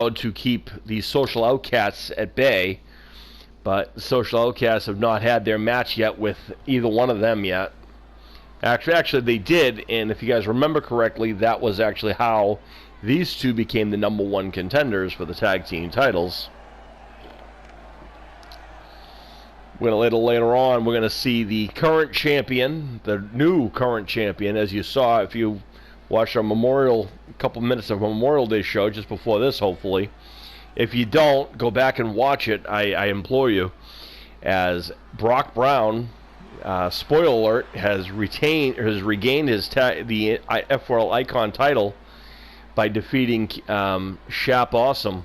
allowed to keep the Social Outcasts at bay, but the Social Outcasts have not had their match yet with either one of them yet. Actually, they did, and if you guys remember correctly, that was actually how these two became the number one contenders for the tag team titles. Later on, we're going to see the current champion, the new current champion, as you saw if you watched our couple minutes of Memorial Day show just before this, hopefully. If you don't, go back and watch it, I implore you, as Brock Brown, spoiler alert, has regained his the F4L Icon title by defeating Shap Awesome.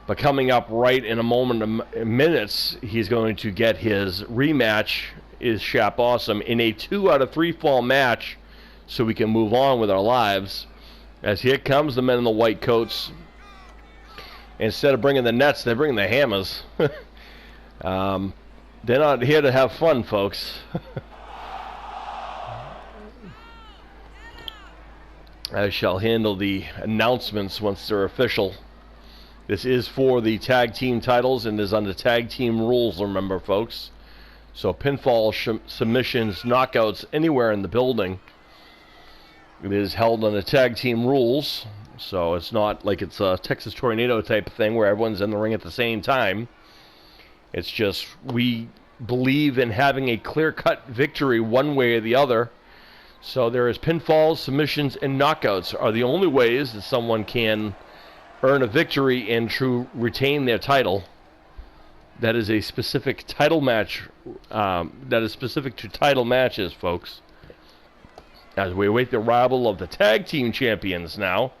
But coming up right in a minutes, he's going to get his rematch, is Shap Awesome, in a 2 out of 3 fall match, so we can move on with our lives. As here comes the men in the white coats. Instead of bringing the nets, they're bringing the hammers. They're not here to have fun, folks. I shall handle the announcements once they're official. This is for the tag team titles and is under tag team rules, remember, folks. So pinfall, submissions, knockouts, anywhere in the building, it is held under tag team rules. So it's not like it's a Texas Tornado type of thing where everyone's in the ring at the same time. It's just we believe in having a clear-cut victory one way or the other. So there is pinfalls, submissions, and knockouts are the only ways that someone can earn a victory and retain their title. That is a specific title match. That is specific to title matches, folks. As we await the arrival of the tag team champions now,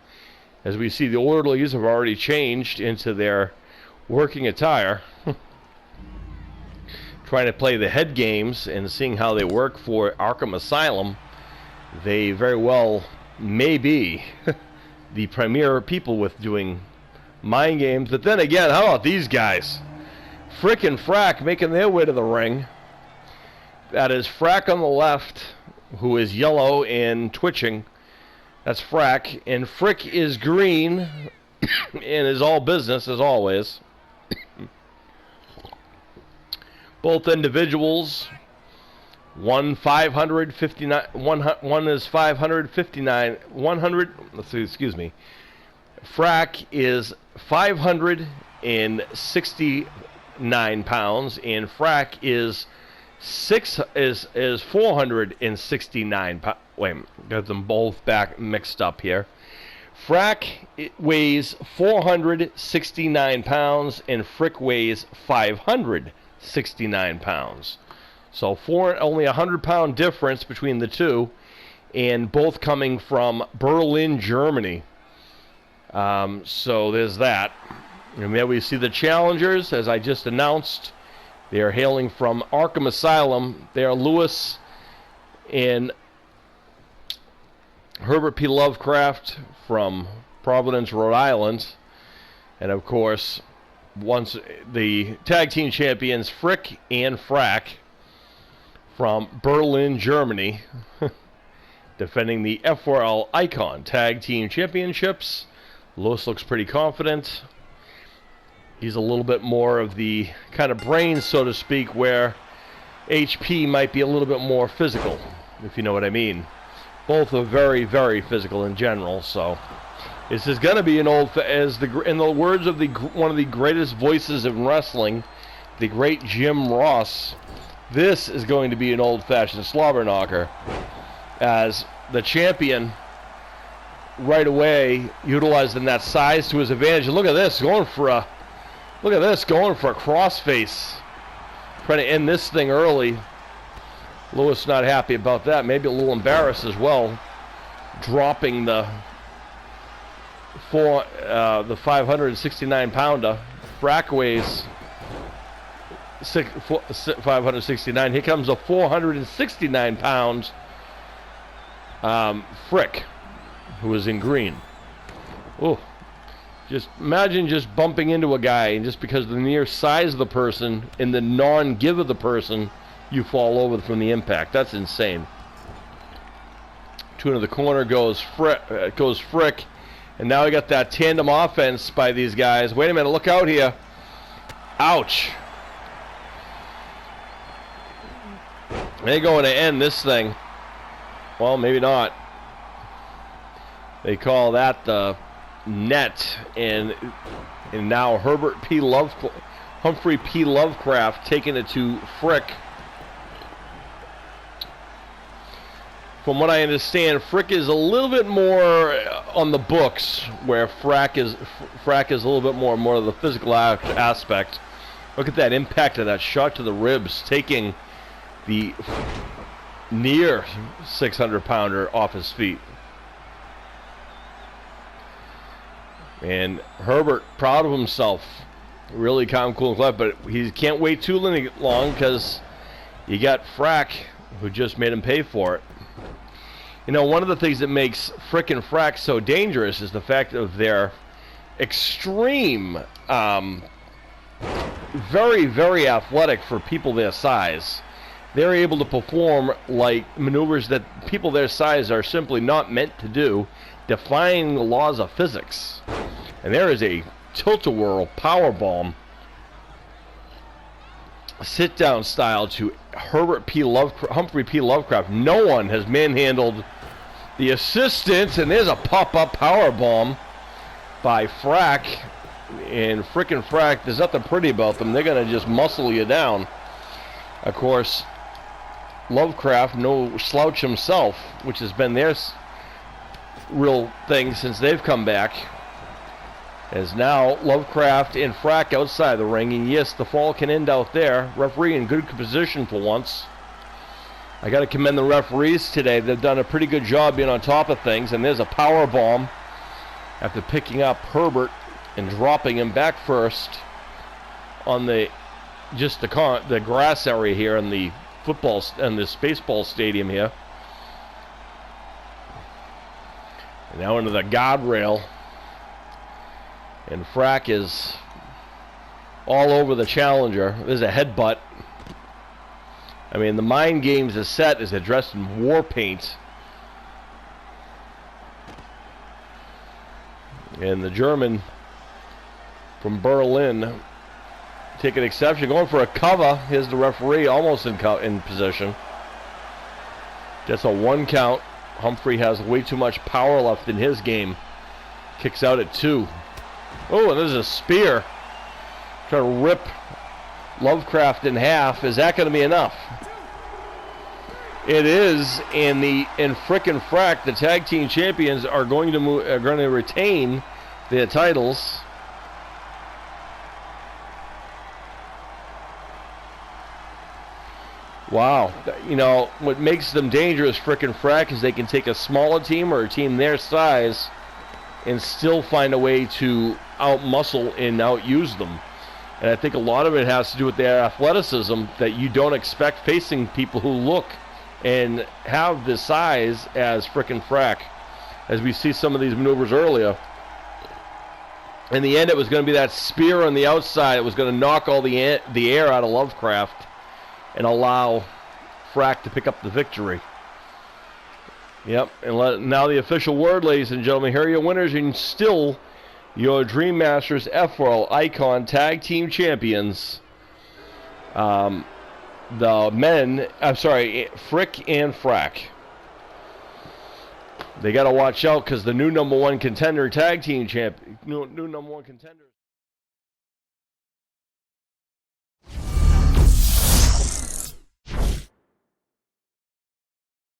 as we see the orderlies have already changed into their working attire, trying to play the head games and seeing how they work for Arkham Asylum. They very well may be the premier people with doing mind games. But then again, how about these guys? Frick and Frack making their way to the ring. That is Frack on the left, who is yellow and twitching. That's Frack. And Frick is green and is all business, as always. Both individuals, one is 559, 100, excuse me. Frack is 569 pounds, and Frack is 469 pounds. Wait, got them both back mixed up here. Frack weighs 469 pounds, and Frick weighs 569 pounds. So only 100-pound difference between the two, and both coming from Berlin, Germany. So there's that. And there we see the challengers, as I just announced. They are hailing from Arkham Asylum. They are Lewis and Herbert P. Lovecraft from Providence, Rhode Island. And, of course, once the tag team champions, Frick and Frack, from Berlin, Germany, defending the F4L Icon Tag Team Championships. Lewis looks pretty confident. He's a little bit more of the kind of brains, so to speak, where HP might be a little bit more physical, if you know what I mean. Both are very, very physical in general, so this is going to be an in the words of one of the greatest voices in wrestling, the great Jim Ross. This is going to be an old-fashioned slobber knocker, as the champion right away utilizing that size to his advantage. And look at this, going for a crossface, trying to end this thing early. Lewis not happy about that, maybe a little embarrassed as well, dropping the 569-pounder. Frack weighs 569. Here comes a 469 pounds Frick, who is in green. Oh, just imagine just bumping into a guy, and just because of the mere size of the person and the non-give of the person, you fall over from the impact. That's insane. To into the corner goes Frick, And now we got that tandem offense by these guys. Wait a minute, look out here. Ouch. They're going to end this thing. Well, maybe not. They call that the net, and now Humphrey P. Lovecraft taking it to Frick. From what I understand, Frick is a little bit more on the books, where FRACK is a little bit more of the physical aspect. Look at that impact of that shot to the ribs, taking the near 600-pounder off his feet. And Herbert, proud of himself, really calm, cool, and collected, but he can't wait too long because you got FRACK, who just made him pay for it. You know, one of the things that makes Frick and FRACK so dangerous is the fact of their extreme, very, very athletic for people their size. They're able to perform like maneuvers that people their size are simply not meant to do, defying the laws of physics. And there is a tilt-a-whirl powerbomb, sit-down style to Humphrey P. Lovecraft. No one has manhandled the assistant, and there's a pop-up powerbomb by FRACK. And frickin' FRACK, there's nothing pretty about them. They're going to just muscle you down. Of course, Lovecraft, no slouch himself, which has been their real thing since they've come back, as now Lovecraft and FRACK outside the ring. And yes, the fall can end out there. Referee in good position for once. I got to commend the referees today. They've done a pretty good job being on top of things. And there's a power bomb after picking up Herbert and dropping him back first on the grass area here in the football and this baseball stadium here. And now into the guardrail. And FRACK is all over the challenger. There's a headbutt. I mean, the mind games is set as they're dressed in war paint. And the German from Berlin taking exception, going for a cover. Here's the referee almost in position. Gets a 1 count. Humphrey has way too much power left in his game. Kicks out at 2. Oh, and there's a spear. Trying to rip Lovecraft in half. Is that going to be enough? It is, and Frick and FRACK, the tag team champions, are going to retain their titles. Wow. You know, what makes them dangerous, Frick and FRACK, is they can take a smaller team or a team their size and still find a way to out-muscle and out-use them. And I think a lot of it has to do with their athleticism that you don't expect facing people who look and have the size as Frick and FRACK, as we see some of these maneuvers earlier. In the end, it was going to be that spear on the outside. It was going to knock all the air out of Lovecraft and allow FRACK to pick up the victory. Yep, and now the official word, ladies and gentlemen. Here are your winners and still your Dream Masters F4L Icon Tag Team Champions. The men, I'm sorry, Frick and FRACK. They got to watch out because the new number one contender tag team champ, new number one contender.